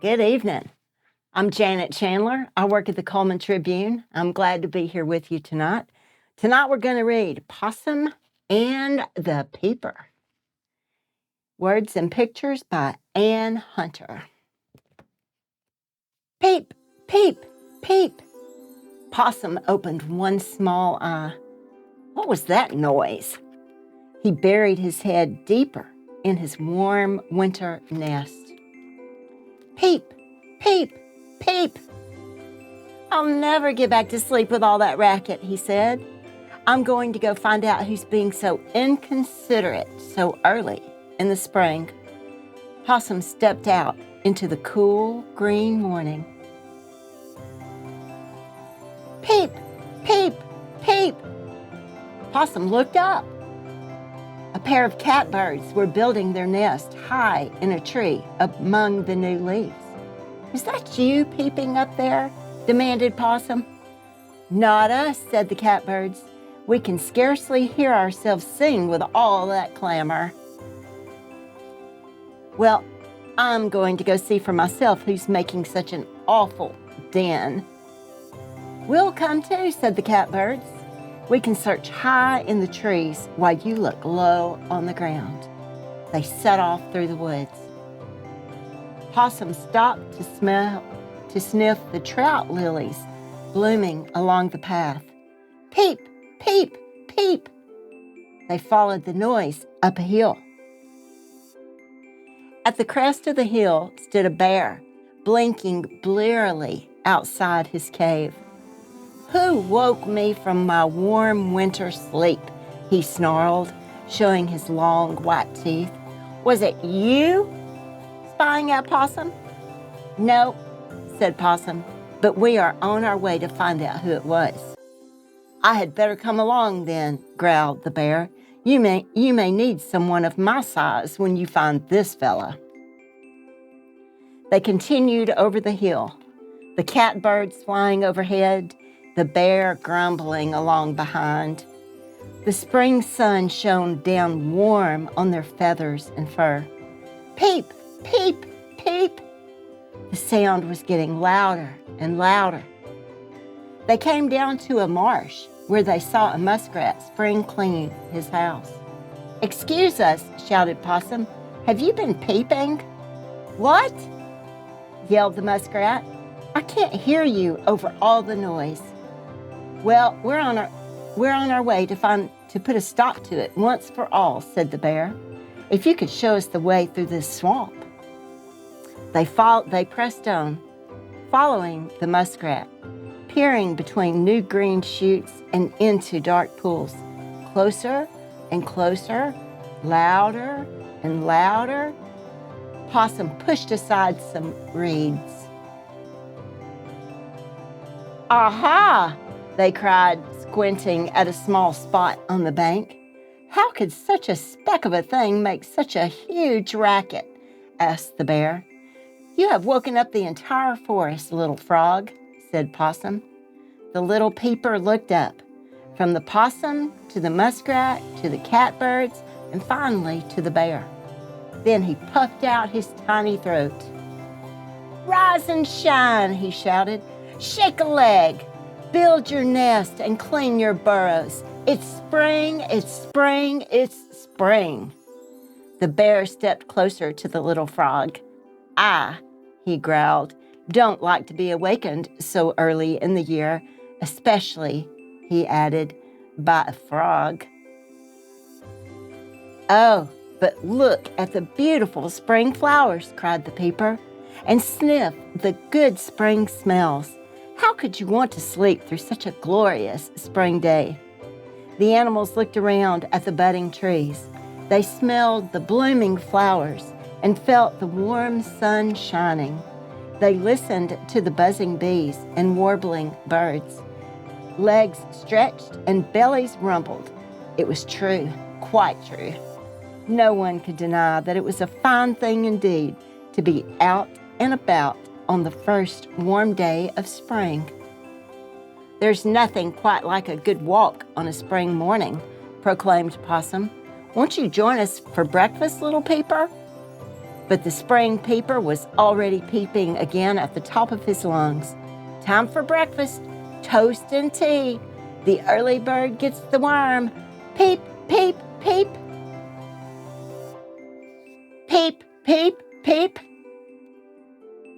Good evening. I'm Janet Chandler. I work at the Cullman Tribune. I'm glad to be here with you tonight. Tonight we're going to read Possum and the Peeper. Words and pictures by Ann Hunter. Peep, peep, peep. Possum opened one small eye. What was that noise? He buried his head deeper in his warm winter nest. Peep, peep, peep. I'll never get back to sleep with all that racket, he said. I'm going to go find out who's being so inconsiderate so early in the spring. Possum stepped out into the cool green morning. Peep, peep, peep. Possum looked up. A pair of catbirds were building their nest high in a tree among the new leaves. Is that you peeping up there? Demanded Possum. Not us, said the catbirds. We can scarcely hear ourselves sing with all that clamor. Well, I'm going to go see for myself who's making such an awful din. We'll come too, said the catbirds. We can search high in the trees while you look low on the ground. They set off through the woods. Possum stopped to sniff the trout lilies blooming along the path. Peep, peep, peep. They followed the noise up a hill. At the crest of the hill stood a bear, blinking blearily outside his cave. Who woke me from my warm winter sleep? He snarled, showing his long white teeth. Was it you spying at Possum? No, said Possum, but we are on our way to find out who it was. I had better come along then, growled the bear. You may need someone of my size when you find this fella. They continued over the hill, the catbirds flying overhead, the bear grumbling along behind. The spring sun shone down warm on their feathers and fur. Peep, peep, peep. The sound was getting louder and louder. They came down to a marsh where they saw a muskrat spring cleaning his house. Excuse us, shouted Possum. Have you been peeping? What? Yelled the muskrat. I can't hear you over all the noise. Well, we're on our way to put a stop to it once for all, said the bear. If you could show us the way through this swamp. They pressed on, following the muskrat, peering between new green shoots and into dark pools. Closer and closer, louder and louder. Possum pushed aside some reeds. Aha! They cried, squinting at a small spot on the bank. How could such a speck of a thing make such a huge racket? Asked the bear. You have woken up the entire forest, little frog, said Possum. The little peeper looked up, from the possum to the muskrat to the catbirds and finally to the bear. Then he puffed out his tiny throat. Rise and shine, he shouted. Shake a leg. Build your nest and clean your burrows. It's spring, it's spring, it's spring. The bear stepped closer to the little frog. I, he growled, don't like to be awakened so early in the year, especially, he added, by a frog. Oh, but look at the beautiful spring flowers, cried the peeper, and sniff the good spring smells. How could you want to sleep through such a glorious spring day? The animals looked around at the budding trees. They smelled the blooming flowers and felt the warm sun shining. They listened to the buzzing bees and warbling birds. Legs stretched and bellies rumbled. It was true, quite true. No one could deny that it was a fine thing indeed to be out and about on the first warm day of spring. There's nothing quite like a good walk on a spring morning, proclaimed Possum. Won't you join us for breakfast, little peeper? But the spring peeper was already peeping again at the top of his lungs. Time for breakfast, toast and tea. The early bird gets the worm. Peep, peep, peep. Peep, peep, peep.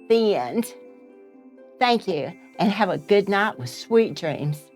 The end. Thank you, and have a good night with sweet dreams.